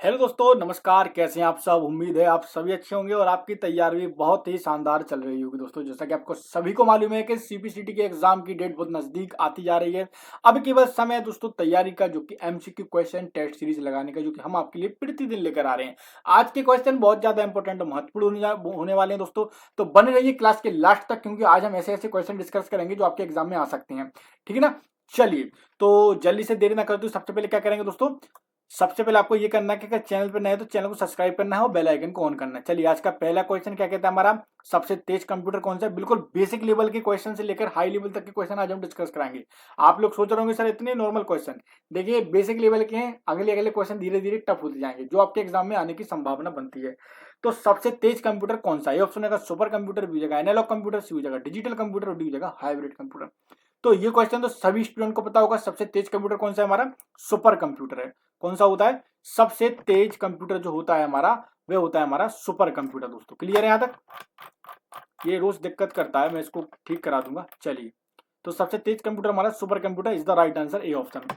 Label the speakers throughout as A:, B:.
A: Hello दोस्तों, नमस्कार। कैसे हैं आप सब? उम्मीद है आप सभी अच्छे होंगे और आपकी तैयारी भी बहुत ही शानदार चल रही होगी। दोस्तों, जैसा कि आपको सभी को मालूम है कि सीपीसीटी के एग्जाम की डेट बहुत नजदीक आती जा रही है। अब केवल समय है दोस्तों तैयारी का, जो कि एमसीक्यू क्वेश्चन टेस्ट सीरीज लगाने का, जो कि हम आपके लिए प्रतिदिन लेकर आ रहे हैं। आज के क्वेश्चन बहुत ज्यादा इंपॉर्टेंट और महत्वपूर्ण होने वाले हैं दोस्तों। तो बने रहिए क्लास के लास्ट तक, क्योंकि आज हम ऐसे ऐसे क्वेश्चन डिस्कस करेंगे जो आपके एग्जाम में आ सकते हैं। ठीक है ना? चलिए, तो जल्दी से देरी ना कर दूं, सबसे पहले क्या करेंगे दोस्तों? सबसे पहले आपको ये करना है कि अगर चैनल पर नए तो चैनल को सब्सक्राइब करना है और बेल आइकन को ऑन करना है। चलिए, आज का पहला क्वेश्चन क्या कहता है हमारा, सबसे तेज कंप्यूटर कौन सा है। बिल्कुल बेसिक लेवल के क्वेश्चन से लेकर हाई लेवल तक के क्वेश्चन आज हम डिस्कस कराएंगे। आप लोग सोच रहे होंगे सर इतने नॉर्मल क्वेश्चन, देखिए बेसिक लेवल के हैं। अगले अगले क्वेश्चन धीरे धीरे टफ होते जाएंगे, जो आपके एग्जाम में आने की संभावना बनती है। तो सबसे तेज कंप्यूटर कौन सा है? ऑप्शन है सुपर कंप्यूटर, बी हो जाएगा एनालॉग कंप्यूटर, सी हो जाएगा डिजिटल कंप्यूटर और डी हो जाएगा हाइब्रिड कंप्यूटर। तो ये क्वेश्चन तो सभी स्टूडेंट को पता होगा। सबसे तेज कंप्यूटर कौन सा है हमारा? सुपर कंप्यूटर है। कौन सा होता है? सबसे तेज कंप्यूटर जो होता है हमारा, वह होता है हमारा सुपर कंप्यूटर। दोस्तों, क्लियर है यहां तक? ये रोज दिक्कत करता है, मैं इसको ठीक करा दूंगा। चलिए, तो सबसे तेज कंप्यूटर हमारा super computer is the right answer, A option.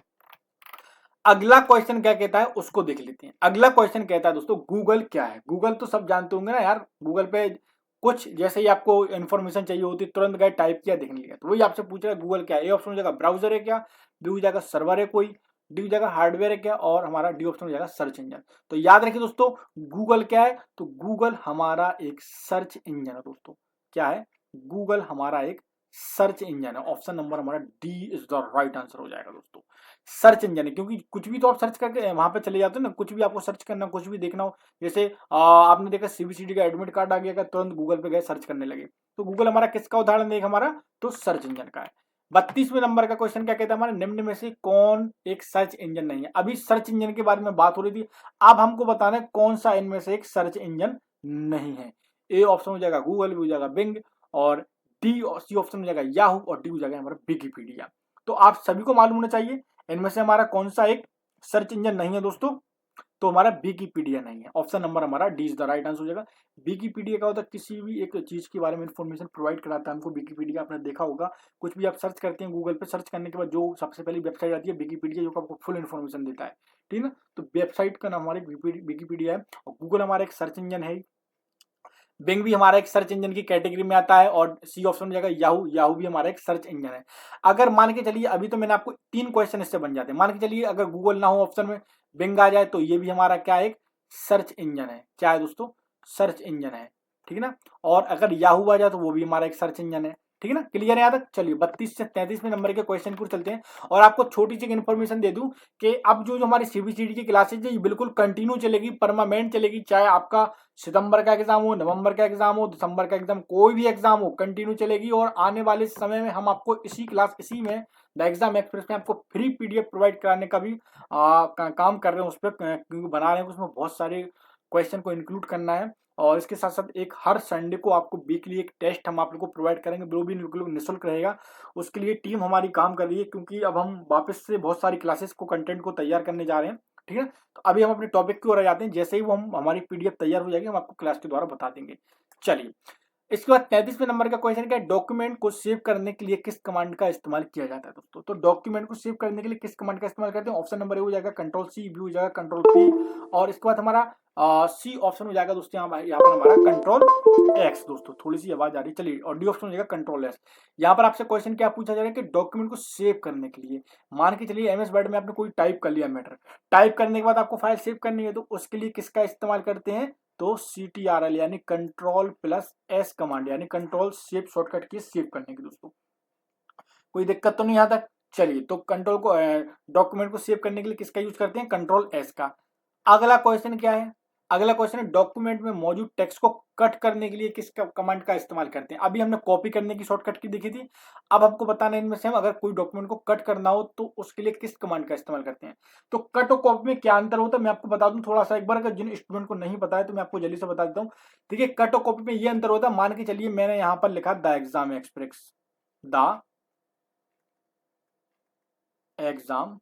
A: अगला क्वेश्चन क्या कहता है उसको देख लेते हैं। अगला क्वेश्चन कहता है दोस्तों, गूगल क्या है? गूगल तो सब जानते होंगे ना यार। गूगल पे कुछ जैसे ही आपको इन्फॉर्मेशन चाहिए होती है, तुरंत गए टाइप किया, देखने लिया। तो वही आपसे पूछ रहा है गूगल क्या है। ए ऑप्शन हो जाएगा ब्राउजर है क्या, बी हो जाएगा सर्वर है कोई, डी हो जाएगा हार्डवेयर है क्या, और हमारा डी ऑप्शन हो जाएगा सर्च इंजन। तो याद रखिए दोस्तों, गूगल क्या है? तो गूगल हमारा एक सर्च इंजन है दोस्तों। क्या है? गूगल हमारा एक सर्च इंजन है। ऑप्शन नंबर हमारा D is the right answer हो जाएगा दोस्तों। सर्च इंजन है, क्योंकि कुछ भी तो आप सर्च करके वहां पे चले जाते हो ना। कुछ भी आपको सर्च करना, कुछ भी देखना हो, जैसे आपने देखा सीबीसीटी का एडमिट कार्ड आ गया का, तुरंत गूगल पे गए सर्च करने लगे। तो गूगल हमारा किसका उदाहरण देगा हमारा? तो सर्च इंजन का है। 32वें नंबर का क्वेश्चन क्या कहता है हमारे, निम्न में से कौन एक सर्च इंजन नहीं है? अभी सर्च इंजन के बारे में बात हो रही थी, अब हमको बताना है कौन सा इनमें से एक सर्च इंजन नहीं है। ए ऑप्शन हो जाएगा गूगल, बी हो जाएगा बिंग, और डी और सी ऑप्शन हो जाएगा याहू, और डी हो जाएगा हमारा विकिपीडिया। तो आप सभी को मालूम होना चाहिए इनमें से हमारा कौन सा एक सर्च इंजन नहीं है दोस्तों। तो हमारा विकिपीडिया नहीं है। ऑप्शन नंबर हमारा D is the right answer हो जाएगा। विकिपीडिया का होता है किसी भी एक चीज के बारे में इंफॉर्मेशन प्रोवाइड कराता है हमको विकिपीडिया। आपने देखा होगा, कुछ भी आप सर्च करते हैं गूगल पे, सर्च करने के बाद जो सबसे पहली वेबसाइट आती है विकिपीडिया, जो आपको फुल इन्फॉर्मेशन देता है। ठीक है ना? तो वेबसाइट का नाम हमारे विकिपीडिया है, और गूगल हमारा एक सर्च इंजन है। बिंग भी हमारा एक सर्च इंजन की कैटेगरी में आता है, और सी ऑप्शन में जाएगा याहू। याहू भी हमारा एक सर्च इंजन है। अगर मान के चलिए, अभी तो मैंने आपको 3 क्वेश्चन इससे बन जाते हैं। मान के चलिए अगर गूगल ना हो ऑप्शन में, बिंग आ जाए, तो ये भी हमारा क्या है? एक सर्च इंजन है। क्या है दोस्तों? सर्च इंजन है। ठीक है ना? और अगर याहू आ जाए तो वो भी हमारा एक सर्च इंजन है। ठीक है ना? क्लियर है यहाँ तक? चलिए, 32 से 33वें नंबर के क्वेश्चन पर चलते हैं। और आपको छोटी सी इन्फॉर्मेशन दे दूं कि अब जो जो हमारी सीबीसीटी की क्लासेज है, ये बिल्कुल कंटिन्यू चलेगी, परमानेंट चलेगी। चाहे आपका सितंबर का एग्जाम हो, नवंबर का एग्जाम हो, दिसंबर का एग्जाम, कोई भी एग्जाम हो, कंटिन्यू चलेगी। और आने वाले समय में हम आपको इसी क्लास, इसी में द एग्जाम एक्सप्रेस में आपको फ्री पीडीएफ प्रोवाइड कराने का भी काम कर रहे हैं उस पर, क्योंकि बना रहे हैं। उसमें बहुत सारे क्वेश्चन को इंक्लूड करना है। और इसके साथ साथ एक हर संडे को आपको वीकली एक टेस्ट हम आप लोग को प्रोवाइड करेंगे, वो भी बिल्कुल निःशुल्क रहेगा। उसके लिए टीम हमारी काम कर रही है, क्योंकि अब हम वापस से बहुत सारी क्लासेस को, कंटेंट को तैयार करने जा रहे हैं। ठीक है? तो अभी हम अपने टॉपिक की ओर आ जाते हैं। जैसे ही वो हमारी पीडीएफ तैयार हो जाएगी, हम आपको क्लास के द्वारा बता देंगे। चलिए, इसके बाद 33वें नंबर का क्वेश्चन क्या है, डॉक्यूमेंट को सेव करने के लिए किस कमांड का इस्तेमाल किया जाता है दोस्तों? तो डॉक्यूमेंट को सेव करने के लिए किस कमांड का इस्तेमाल करते हैं? ऑप्शन नंबर ए हो जाएगा कंट्रोल सी, बी हो जाएगा कंट्रोल पी, और इसके बाद हमारा सी ऑप्शन हो जाएगा दोस्तों यहाँ पर हमारा कंट्रोल एक्स। दोस्तों, थोड़ी सी आवाज आ रही है। चलिए, और डी ऑप्शन हो जाएगा कंट्रोल एस। यहाँ पर आपसे क्वेश्चन क्या पूछा जा रहा है कि डॉक्यूमेंट को सेव करने के लिए, मान के चलिए एमएस वर्ड में आपने कोई टाइप कर लिया मैटर, टाइप करने के बाद आपको फाइल सेव करनी है, तो उसके लिए किसका इस्तेमाल करते हैं? तो CTRL यानी कंट्रोल प्लस एस कमांड, यानी कंट्रोल सेव शॉर्टकट की सेव करने की। दोस्तों, कोई दिक्कत तो नहीं यहाँ तक? चलिए, तो कंट्रोल को, डॉक्यूमेंट को सेव करने के लिए किसका यूज करते हैं? कंट्रोल एस का। अगला क्वेश्चन क्या है? अगला क्वेश्चन है डॉक्यूमेंट में मौजूद टेक्स्ट को कट करने के लिए किस कमांड का इस्तेमाल करते हैं? अभी हमने कॉपी करने की शॉर्टकट की देखी थी। अब हमको बताना है इनमें से हम अगर कोई डॉक्यूमेंट को कट करना हो तो उसके लिए किस कमांड का इस्तेमाल करते हैं। तो कट और कॉपी में क्या अंतर होता है मैं आपको बता दूं थोड़ा सा एक बार, अगर जिन स्टूडेंट को नहीं पता है तो मैं आपको जल्दी से बता देता हूँ। देखिए, कट और कॉपी में ये अंतर होता है, मान के चलिए मैंने यहाँ पर लिखा the exam express, the exam,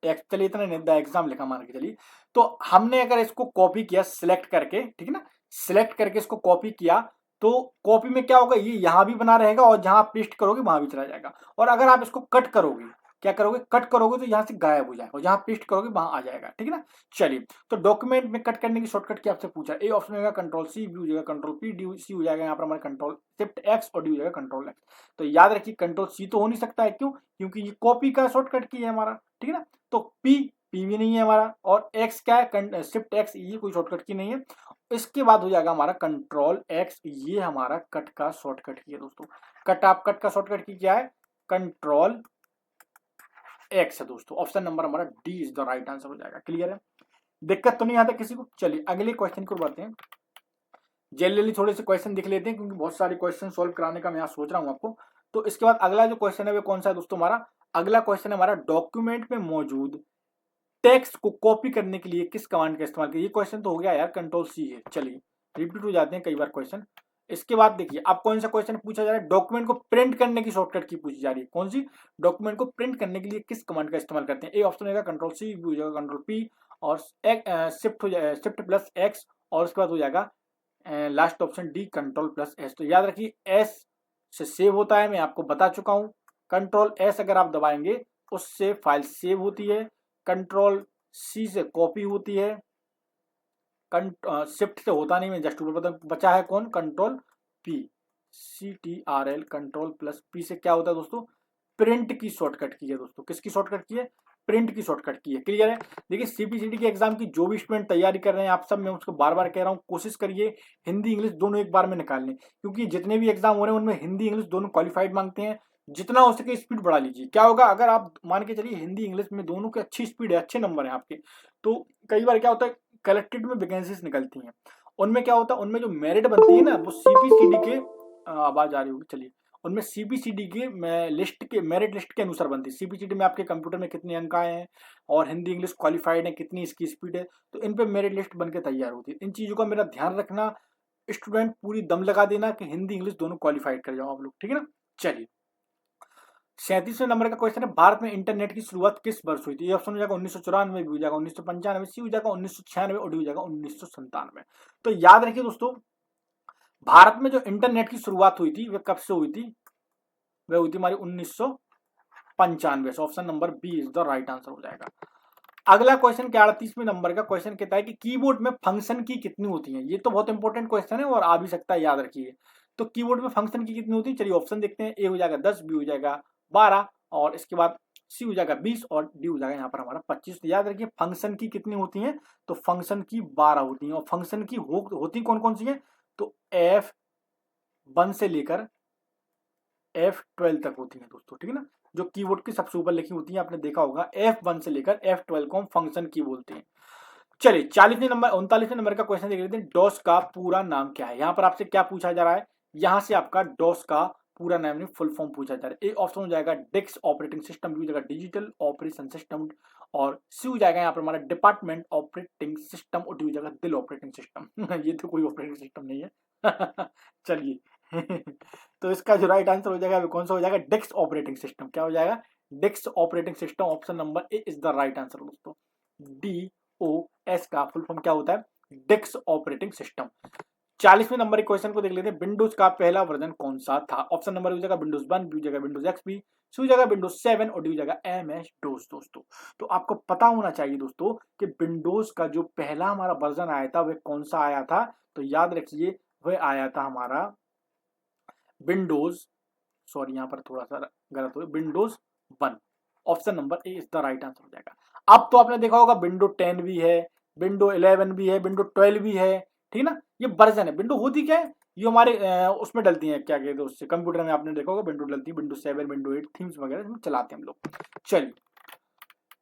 A: चलिए इतना नहीं, द एग्जाम लिखा मान के चलिए। तो हमने अगर इसको कॉपी किया सिलेक्ट करके, ठीक है ना, सिलेक्ट करके इसको कॉपी किया, तो कॉपी में क्या होगा, ये यहां भी बना रहेगा और जहां आप पेस्ट करोगे वहां भी चला जाएगा। और अगर आप इसको कट करोगे, क्या करोगे, कट करोगे तो यहाँ से गायब हो जाएगा, और जहाँ पेस्ट करोगे वहां आ जाएगा, ठीक है ना। चलिए, तो डॉक्यूमेंट में कट करने की शॉर्टकट क्या आपसे पूछा, ए ऑप्शन होगा कंट्रोल सी, बी हो जाएगा कंट्रोल पी, डी सी हो जाएगा यहाँ पर हमारा कंट्रोल शिफ्ट एक्स, और डी हो जाएगा कंट्रोल एक्स। तो याद रखिए कंट्रोल सी तो हो नहीं सकता है, क्यों, क्योंकि ये कॉपी का शॉर्टकट की है हमारा, ठीक है ना। तो पी भी नहीं है हमारा, और एक्स क्या है, शिफ्ट एक्स, ये कोई शॉर्टकट की नहीं है। इसके बाद हो जाएगा हमारा कंट्रोल एक्स, ये हमारा कट का शॉर्टकट की है दोस्तों। कट का शॉर्टकट की क्या है, कंट्रोल एक्स है दोस्तों। ऑप्शन नंबर हमारा D is the right answer हो जाएगा। क्लियर है, दिक्कत तो नहीं आता किसी को। चलिए अगले क्वेश्चन को बढ़ते हैं, जल्दी थोड़े से क्वेश्चन दिख लेते हैं, क्योंकि बहुत सारे क्वेश्चन सोल्व कराने का मैं यहाँ सोच रहा हूँ आपको। तो इसके बाद अगला जो क्वेश्चन है वो कौन सा है दोस्तों, हमारा अगला क्वेश्चन है हमारा डॉक्यूमेंट में मौजूद टेक्स्ट को कॉपी करने के लिए किस कमांड का इस्तेमाल करें। ये क्वेश्चन तो हो गया यार, कंट्रोल सी है। चलिए रिपीट हो जाते हैं कई बार क्वेश्चन। इसके बाद देखिए अब कौन सा क्वेश्चन पूछा जा रहा है, डॉक्यूमेंट को प्रिंट करने की शॉर्टकट की पूछी जा रही है। कौन सी, डॉक्यूमेंट को प्रिंट करने के लिए किस कमांड का इस्तेमाल करते हैं। ए ऑप्शन होगा कंट्रोल सी, बी हो जाएगा कंट्रोल पी, और शिफ्ट हो जाएगा शिफ्ट प्लस एक्स, और उसके बाद हो जाएगा last option D control plus S. तो याद रखिए एस से सेव होता है, मैं आपको बता चुका हूं। कंट्रोल एस अगर आप दबाएंगे उससे फाइल सेव होती है, कंट्रोल सी से कॉपी होती है, शिफ्ट से होता नहीं, मैं जस्ट ऊपर बचा है कौन, control P, CTRL control plus P से क्या होता है दोस्तों, प्रिंट की शॉर्टकट की है दोस्तों। किसकी शॉर्टकट की है, प्रिंट की शॉर्टकट की है। क्लियर है। देखिए CPCT के एग्जाम की जो भी स्टूडेंट तैयारी कर रहे हैं आप सब, मैं उसको बार बार कह रहा हूँ, कोशिश करिए हिंदी इंग्लिश दोनों एक बार में निकाल लें, क्योंकि जितने भी एग्जाम हो रहे हैं उनमें हिंदी इंग्लिश दोनों क्वालिफाइड मांगते हैं। जितना हो सके स्पीड बढ़ा लीजिए। क्या होगा अगर आप मान के चलिए हिंदी इंग्लिश में दोनों की अच्छी स्पीड है, अच्छे नंबर है आपके, तो कई बार क्या होता है कलेक्टेड में वैकेंसीज निकलती हैं, उनमें क्या होता है, उनमें जो मेरिट बनती है ना वो CPCD के आवाज आ रही होगी, चलिए, उनमें CPCD के लिस्ट के मेरिट लिस्ट के अनुसार बनती है। CPCD में आपके कंप्यूटर में कितने अंक आए हैं और हिंदी इंग्लिश क्वालिफाइड है, कितनी इसकी स्पीड है, तो इन पे मेरिट लिस्ट बन के तैयार होती है। इन चीजों का मेरा ध्यान रखना, स्टूडेंट पूरी दम लगा देना कि हिंदी इंग्लिश दोनों क्वालिफाइड कर जाओ आप लोग, ठीक है ना। चलिए 37वें नंबर का क्वेश्चन है, भारत में इंटरनेट की शुरुआत किस वर्ष हुई थी। ऑप्शन हो जाएगा 1994, बी हो जाएगा 1995, सी हो जाएगा 1996, और डी हो जाएगा 1997। तो याद रखिए दोस्तों, भारत में जो इंटरनेट की शुरुआत हुई थी वह कब से हुई थी, वह हुई थी हमारी 1995 से। Option number B is the right answer हो जाएगा। अगला क्वेश्चन क्या 38वें नंबर का क्वेश्चन कहता है कि कीबोर्ड में फंक्शन की कितनी होती है। ये तो बहुत इंपॉर्टेंट क्वेश्चन है और आ भी सकता है, याद रखिए। तो कीबोर्ड में फंक्शन की कितनी होती है, चलिए ऑप्शन देखते हैं। ए हो जाएगा 10, बी हो जाएगा 12, और इसके बाद सी हो जाएगा 20, और डी हो जाएगा यहाँ पर हमारा 25। तो याद रखिए फंक्शन की कितनी होती है, तो फंक्शन की 12 होती है। और फंक्शन की होती कौन कौन सी है, तो F1 से लेकर F12 तक होती है दोस्तों, ठीक है ना। जो कीबोर्ड की सबसे ऊपर लिखी होती है आपने देखा होगा, F1 से लेकर F12 को हम फंक्शन की बोलते हैं। चलिए 39वें नंबर का क्वेश्चन देख लेते हैं, डॉस का पूरा नाम क्या है। यहाँ पर आपसे क्या पूछा जा रहा है, यहाँ से आपका डॉस का पूरा नाम नहीं फुल फॉर्म पूछा जा रहा है। ए ऑप्शन हो जाएगा डिस्क ऑपरेटिंग सिस्टम, बी हो जाएगा डिजिटल ऑपरेशन सिस्टम, और सी हो जाएगा यहाँ पर हमारा डिपार्टमेंट ऑपरेटिंग सिस्टम, और डी हो जाएगा दिल ऑपरेटिंग सिस्टम। ये तो कोई ऑपरेटिंग सिस्टम नहीं है। चलिए तो इसका जो राइट आंसर हो जाएगा वो कौन सा हो जाएगा, डिस्क ऑपरेटिंग सिस्टम। क्या हो जाएगा, disk operating system. Option number A is the right answer दोस्तों। DOS का फुल फॉर्म क्या होता है, डिस्क ऑपरेटिंग सिस्टम। 40वें नंबर के क्वेश्चन को देख लेते हैं, विंडोज का पहला वर्जन कौन सा था। ऑप्शन नंबर हो जाएगा विंडोज 1, बी हो जाएगा विंडोज XP, सी हो जाएगा विंडोज 7, और डी हो जाएगा MS DOS दोस्तों। तो आपको पता होना चाहिए दोस्तों कि विंडोज का जो पहला हमारा वर्जन आया था वह कौन सा आया था। तो याद रखिए वह आया था हमारा विंडोज, सॉरी यहाँ पर थोड़ा सा गलत हो, Windows 1। Option number A is the right answer हो जाएगा। अब तो आपने देखा होगा विंडो 10 भी है, विंडो 11 भी है, विंडो 12 भी है, ठीक है ना। ये वर्जन है। विंडो होती क्या है, ये हमारे उसमें डलती है, क्या कहते हैं उससे, कंप्यूटर में आपने देखा होगा विंडो डलती है, विंडो 7, विंडो 8 थीम्स वगैरह हम चलाते हैं हम लोग। चलिए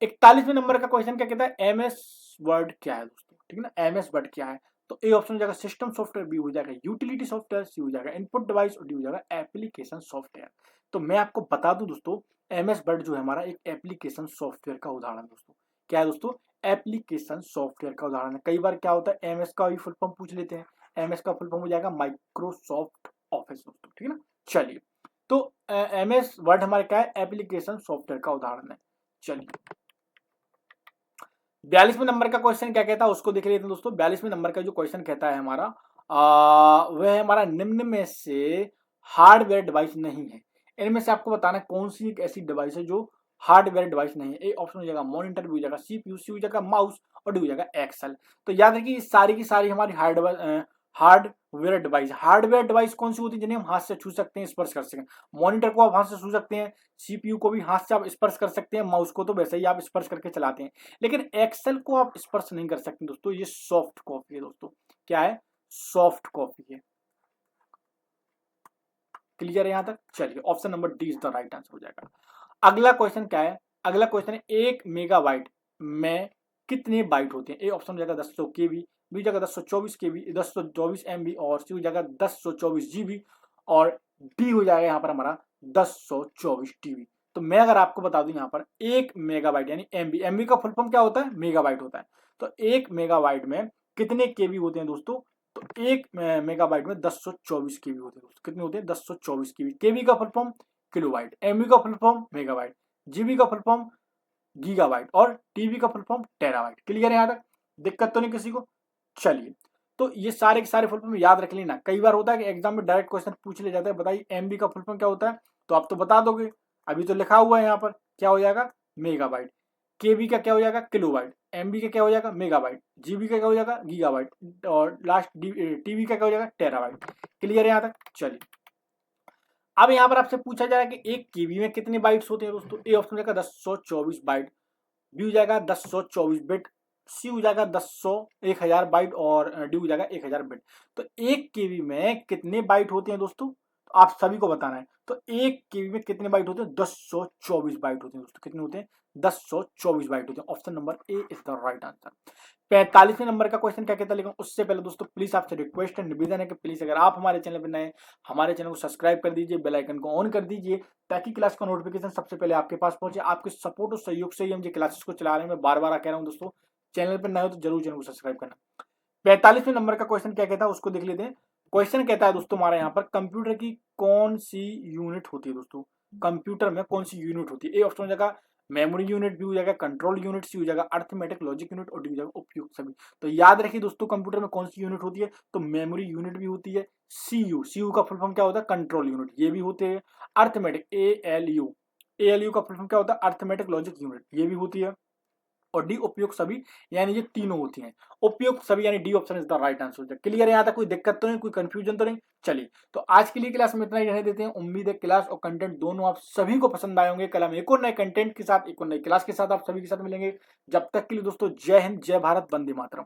A: 41वें नंबर का क्वेश्चन क्या कहता है, MS वर्ड क्या है दोस्तों, ठीक है ना। MS वर्ड क्या है, तो ए ऑप्शन हो जाएगा सिस्टम सॉफ्टवेयर, बी हो जाएगा यूटिलिटी सॉफ्टवेयर, सी हो जाएगा इनपुट डिवाइस, और डी हो जाएगा एप्लीकेशन सॉफ्टवेयर। तो मैं आपको बता दूं दोस्तों, MS वर्ड जो है हमारा एक एप्लीकेशन सॉफ्टवेयर का उदाहरण दोस्तों। क्या है दोस्तों, एप्लीकेशन सॉफ्टवेयर का उदाहरण है। कई बार क्या होता है MS का भी फुल फॉर्म पूछ लेते हैं। MS का फुल फॉर्म हो जाएगा माइक्रोसॉफ्ट ऑफिस दोस्तों, ठीक है ना। चलिए तो MS वर्ड हमारे क्या है, एप्लीकेशन सॉफ्टवेयर का उदाहरण है। चलिए 42वें नंबर का क्वेश्चन क्या कहता है उसको देख लेते हैं दोस्तों। 42वें नंबर का जो क्वेश्चन कहता है हमारा वह हमारा निम्न में से हार्डवेयर डिवाइस नहीं है। इनमें से आपको बताना है कौन सी एक ऐसी डिवाइस है जो हार्डवेयर डिवाइस नहीं है। ए ऑप्शन हो जाएगा मॉनिटर, बी हो जाएगा सीपीयू, सी हो जाएगा माउस और डी हो जाएगा एक्सेल। तो याद रखिए सारी की सारी हमारी हार्डवेयर डिवाइस। हार्डवेयर डिवाइस कौन सी होती है? जिन्हें हम हाथ से छू सकते हैं, स्पर्श कर सकते हैं। मॉनिटर को आप हाथ से छू सकते हैं, सीपीयू को भी हाथ से आप स्पर्श कर सकते हैं, माउस को तो वैसे ही आप स्पर्श करके चलाते हैं, लेकिन एक्सेल को आप स्पर्श नहीं कर सकते दोस्तों। ये सॉफ्ट कॉपी है दोस्तों। क्या है? सॉफ्ट कॉपी है। क्लियर है यहां तक? चलिए option number D is the right answer हो जाएगा। अगला क्वेश्चन क्या है? अगला क्वेश्चन है 1 मेगाबाइट में कितने बाइट होते हैं? ए ऑप्शन हो जाएगा 10 केबी, बी हो जाएगा 1024 केबी, 1024 एमबी और सी हो जाएगा 1024 जीबी और डी हो जाएगा यहाँ पर हमारा 1024 टीबी। तो मैं अगर आपको बता दूं यहाँ पर 1 मेगाबाइट यानी एमबी, एमबी का फुल फॉर्म क्या होता है? मेगाबाइट होता है। तो 1 मेगाबाइट में कितने केबी होते हैं दोस्तों? तो 1 मेगाबाइट में 1024 केबी होते हैं दोस्तों। कितने होते हैं? 1024 केबी। केबी का फुल फॉर्म किलोबाइट, एमबी का फुल फॉर्म मेगाबाइट, जीबी का फुल फॉर्म गीगाबाइट और टीबी का फुल फॉर्म टेराबाइट। क्लियर है यहाँ तक? दिक्कत तो नहीं किसी को? चलिए, तो ये सारे के सारे फुल फॉर्म याद रख लेना। कई बार होता है कि एग्जाम में डायरेक्ट क्वेश्चन पूछ ले जाते हैं, बताइए एमबी का फुल फॉर्म क्या होता है? तो आप तो बता दोगे, अभी तो लिखा हुआ है यहाँ पर। क्या हो जाएगा? मेगाबाइट। केबी का क्या हो जाएगा? किलोबाइट। एमबी का क्या हो जाएगा? मेगाबाइट। जीबी का क्या हो जाएगा? गीगाबाइट और लास्ट टीबी का क्या हो जाएगा? टेराबाइट। क्लियर है यहाँ तक? चलिए, अब यहाँ पर आपसे पूछा जा रहा है कि 1 केबी में कितने बाइट्स होते हैं दोस्तों? ए ऑप्शन हो जाएगा 1024 बाइट, बी हो जाएगा 1024 बिट, सी हो जाएगा 1000 बाइट और डी हो जाएगा 1000 बिट। तो 1 केबी में कितने बाइट होते हैं दोस्तों? तो आप सभी को बताना है। तो 1 केबी में कितने बाइट होते हैं? 1024 बाइट होते हैं दोस्तों। कितने होते हैं? 1024 बाइट होते हैं। Option number A is the right answer. 45वें नंबर का क्वेश्चन क्या कहता है, लेकिन उससे पहले दोस्तों प्लीज आपसे रिक्वेस्ट है, निवेदन है कि प्लीज अगर आप हमारे चैनल पर नए, हमारे चैनल को सब्सक्राइब कर दीजिए, बेल आइकन को ऑन कर दीजिए, ताकि क्लास का नोटिफिकेशन सबसे पहले आपके पास पहुंचे। आपके सपोर्ट और सहयोग से ही हम ये क्लासेस को चला रहे हैं। मैं बार बार कह रहा हूं दोस्तों, चैनल पर नए हो तो जरूर चैनल को सब्सक्राइब करना। 45वें नंबर का क्वेश्चन क्या कहता है उसको देख लेते हैं। क्वेश्चन कहता है दोस्तों हमारे यहाँ पर कंप्यूटर की कौन सी यूनिट होती है दोस्तों? कंप्यूटर में कौन सी यूनिट होती है? ए ऑप्शन हो जाएगा मेमोरी यूनिट, बी हो जाएगा कंट्रोल यूनिट, सी हो जाएगा अर्थमेटिक लॉजिक यूनिट और डी हो जाएगा उपयुक्त सभी। तो याद रखिए दोस्तों, कंप्यूटर में कौन सी यूनिट होती है? तो मेमोरी यूनिट भी होती है, सीयू, सीयू का फुल फॉर्म क्या होता है? कंट्रोल यूनिट, ये भी होते हैं। अर्थमेटिक, एएलयू, एएलयू का फुल फॉर्म क्या होता है? अर्थमेटिक लॉजिक यूनिट, ये भी होती है। और डी उपयुक्त सभी, यानी ये तीनों होती हैं। उपयुक्त सभी यानी D option is the right answer. Clear है यहाँ तक? कोई दिक्कत तो नहीं, कोई कंफ्यूजन तो नहीं? चलिए, तो आज के लिए क्लास में इतना ही रहने देते हैं। उम्मीद है क्लास और कंटेंट दोनों आप सभी को पसंद आए होंगे। कल हम एक और नए कंटेंट के साथ, एक और नई क्लास के साथ आप सभी के साथ मिलेंगे। जब तक के लिए दोस्तों, जय हिंद, जय भारत, वंदे मातरम।